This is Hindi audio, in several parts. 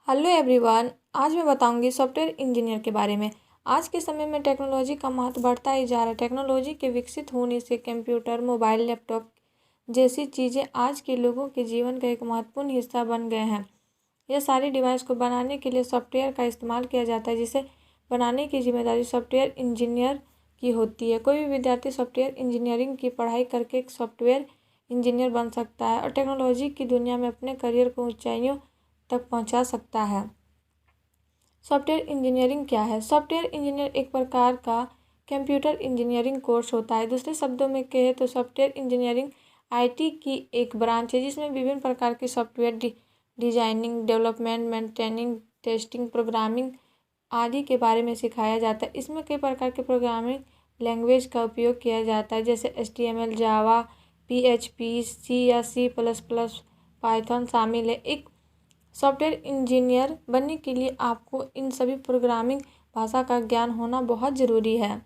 Hello everyone. आज मैं बताऊंगी सॉफ्टवेयर इंजीनियर के बारे में। आज के समय में टेक्नोलॉजी का महत्व बढ़ता ही जा रहा है। टेक्नोलॉजी के विकसित होने से कंप्यूटर, मोबाइल, लैपटॉप जैसी चीज़ें आज के लोगों के जीवन का एक महत्वपूर्ण हिस्सा बन गए हैं। यह सारी डिवाइस को बनाने के लिए सॉफ्टवेयर का इस्तेमाल किया जाता है, जिसे बनाने की जिम्मेदारी सॉफ्टवेयर इंजीनियर की होती है। कोई भी विद्यार्थी सॉफ्टवेयर इंजीनियरिंग की पढ़ाई करके एक सॉफ्टवेयर इंजीनियर बन सकता है और टेक्नोलॉजी की दुनिया में अपने करियर को ऊंचाइयों तक पहुंचा सकता है। सॉफ्टवेयर इंजीनियरिंग क्या है? सॉफ्टवेयर इंजीनियर एक प्रकार का कंप्यूटर इंजीनियरिंग कोर्स होता है। दूसरे शब्दों में कहें तो सॉफ्टवेयर इंजीनियरिंग आईटी की एक ब्रांच है, जिसमें विभिन्न प्रकार की software designing, development, maintaining, testing, programming आदि के बारे में सिखाया जाता है। इसमें कई प्रकार के प्रोग्रामिंग लैंग्वेज का उपयोग किया जाता है, जैसे HTML, जावा, PHP, C या C++, पाइथन शामिल है। एक सॉफ्टवेयर इंजीनियर बनने के लिए आपको इन सभी प्रोग्रामिंग भाषा का ज्ञान होना बहुत ज़रूरी है।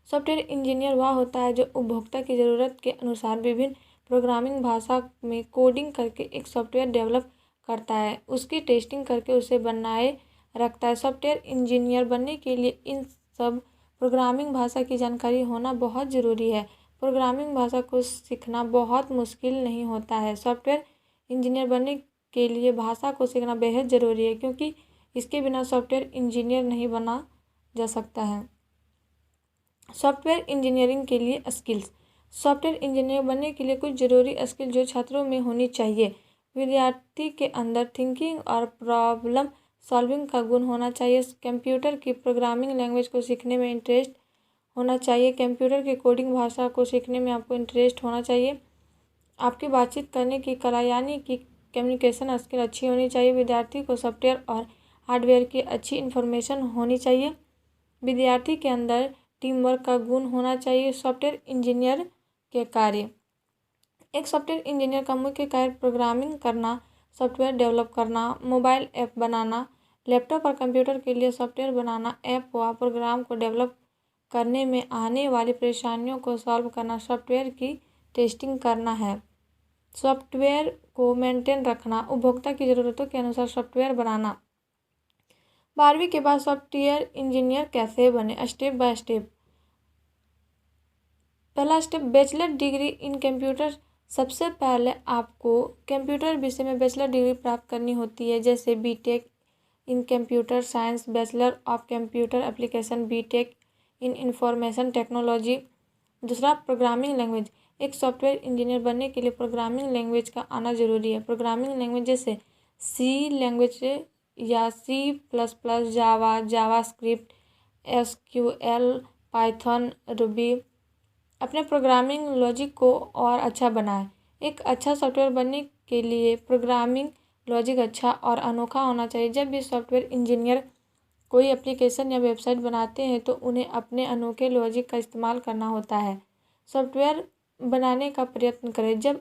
सॉफ्टवेयर इंजीनियर वह होता है जो उपभोक्ता की ज़रूरत के अनुसार विभिन्न प्रोग्रामिंग भाषा में कोडिंग करके एक सॉफ्टवेयर डेवलप करता है, उसकी टेस्टिंग करके उसे बनाए रखता है। सॉफ्टवेयर इंजीनियर बनने के लिए इन सब प्रोग्रामिंग भाषा की जानकारी होना बहुत ज़रूरी है। प्रोग्रामिंग भाषा को सीखना बहुत मुश्किल नहीं होता है। सॉफ्टवेयर इंजीनियर बनने के लिए भाषा को सीखना बेहद ज़रूरी है, क्योंकि इसके बिना सॉफ्टवेयर इंजीनियर नहीं बना जा सकता है। सॉफ्टवेयर इंजीनियरिंग के लिए स्किल्स। सॉफ्टवेयर इंजीनियर बनने के लिए कुछ ज़रूरी स्किल जो छात्रों में होनी चाहिए। विद्यार्थी के अंदर थिंकिंग और प्रॉब्लम सॉल्विंग का गुण होना चाहिए। कंप्यूटर की प्रोग्रामिंग लैंग्वेज को सीखने में इंटरेस्ट होना चाहिए। कंप्यूटर की कोडिंग भाषा को सीखने में आपको इंटरेस्ट होना चाहिए। आपकी बातचीत करने की कला यानी कि कम्युनिकेशन स्किल अच्छी होनी चाहिए। विद्यार्थी को सॉफ्टवेयर और हार्डवेयर की अच्छी इन्फॉर्मेशन होनी चाहिए। विद्यार्थी के अंदर टीम वर्क का गुण होना चाहिए। सॉफ्टवेयर इंजीनियर के कार्य। एक सॉफ्टवेयर इंजीनियर का मुख्य कार्य प्रोग्रामिंग करना, सॉफ्टवेयर डेवलप करना, मोबाइल ऐप बनाना, लैपटॉप और कंप्यूटर के लिए सॉफ्टवेयर बनाना, ऐप व प्रोग्राम को डेवलप करने में आने वाली परेशानियों को सॉल्व करना, सॉफ्टवेयर की टेस्टिंग करना है। सॉफ्टवेयर को मेंटेन रखना, उपभोक्ता की ज़रूरतों के अनुसार सॉफ्टवेयर बनाना। 12वीं के बाद सॉफ्टवेयर इंजीनियर कैसे बने? Step by step. पहला step, bachelor degree in computer. सबसे पहले आपको कंप्यूटर विषय में बैचलर डिग्री प्राप्त करनी होती है, जैसे BTech in computer science, bachelor of computer application, BTech in information technology. दूसरा, प्रोग्रामिंग लैंग्वेज। एक सॉफ्टवेयर इंजीनियर बनने के लिए प्रोग्रामिंग लैंग्वेज का आना ज़रूरी है। प्रोग्रामिंग लैंग्वेज जैसे C लैंग्वेज या C++, जावा, जावास्क्रिप्ट, SQL, पाइथन, रूबी। अपने प्रोग्रामिंग लॉजिक को और अच्छा बनाएं। एक अच्छा सॉफ्टवेयर बनने के लिए प्रोग्रामिंग लॉजिक अच्छा और अनोखा होना चाहिए। जब भी सॉफ्टवेयर इंजीनियर कोई एप्लीकेशन या वेबसाइट बनाते हैं तो उन्हें अपने अनोखे लॉजिक का इस्तेमाल करना होता है। सॉफ्टवेयर बनाने का प्रयत्न करें। जब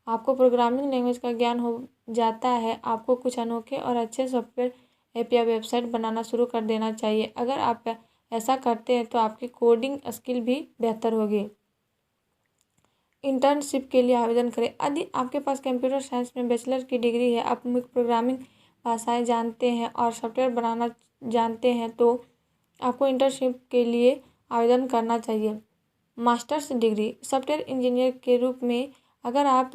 आपको प्रोग्रामिंग लैंग्वेज का ज्ञान हो जाता है, आपको कुछ अनोखे और अच्छे सॉफ्टवेयर ऐप या वेबसाइट बनाना शुरू कर देना चाहिए। अगर आप ऐसा करते हैं तो आपकी कोडिंग स्किल भी बेहतर होगी। इंटर्नशिप के लिए आवेदन करें। यदि आपके पास कंप्यूटर साइंस में बैचलर की डिग्री है, आप मुख्य प्रोग्रामिंग भाषाएं जानते हैं और सॉफ्टवेयर बनाना जानते हैं, तो आपको इंटर्नशिप के लिए आवेदन करना चाहिए। Masters degree. सॉफ्टवेयर इंजीनियर के रूप में अगर आप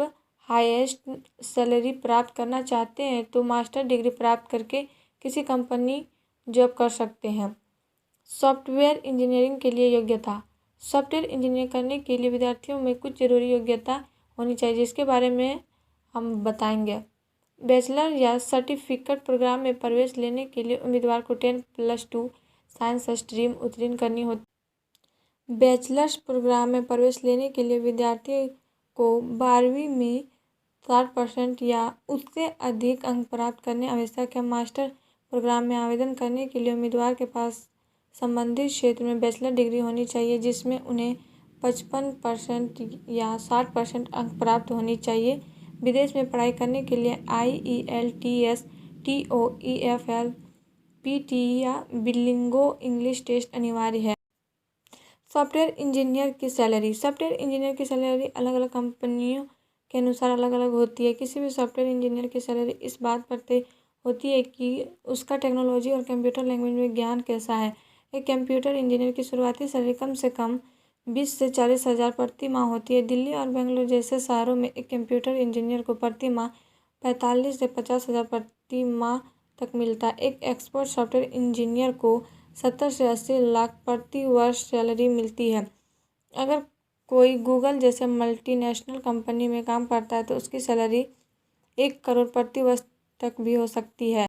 हाईएस्ट सैलरी प्राप्त करना चाहते हैं तो मास्टर डिग्री प्राप्त करके किसी कंपनी जॉब कर सकते हैं। सॉफ्टवेयर इंजीनियरिंग के लिए योग्यता। सॉफ्टवेयर इंजीनियर करने के लिए विद्यार्थियों में कुछ जरूरी योग्यता होनी चाहिए, जिसके बारे में हम बताएंगे। बैचलर या सर्टिफिकेट प्रोग्राम में प्रवेश लेने के लिए उम्मीदवार को 10+2 साइंस स्ट्रीम उत्तीर्ण करनी होती है। बैचलर्स प्रोग्राम में प्रवेश लेने के लिए विद्यार्थी को 12वीं में 60% या उससे अधिक अंक प्राप्त करने आवश्यक है। मास्टर प्रोग्राम में आवेदन करने के लिए उम्मीदवार के पास संबंधित क्षेत्र में बैचलर डिग्री होनी चाहिए, जिसमें उन्हें 55% या 60% अंक प्राप्त होनी चाहिए। विदेश में पढ़ाई करने के लिए IELTS, TOEFL, PT या बिलिंगो इंग्लिश टेस्ट अनिवार्य है। सॉफ्टवेयर इंजीनियर की सैलरी। सॉफ्टवेयर इंजीनियर की सैलरी अलग अलग कंपनियों के अनुसार अलग अलग होती है। किसी भी सॉफ्टवेयर इंजीनियर की सैलरी इस बात पर तय होती है कि उसका टेक्नोलॉजी और कंप्यूटर लैंग्वेज में ज्ञान कैसा है। एक कंप्यूटर इंजीनियर की शुरुआती सैलरी कम से कम 20 से 40 हज़ार प्रति माह होती है। दिल्ली और बेंगलुरु जैसे शहरों में एक कंप्यूटर इंजीनियर को प्रति माह 45 से 50 हज़ार प्रति माह तक मिलता है। एक एक्सपर्ट सॉफ्टवेयर इंजीनियर को 70 से 80 लाख प्रति वर्ष सैलरी मिलती है। अगर कोई गूगल जैसे मल्टीनेशनल कंपनी में काम करता है तो उसकी सैलरी 1 करोड़ प्रति वर्ष तक भी हो सकती है।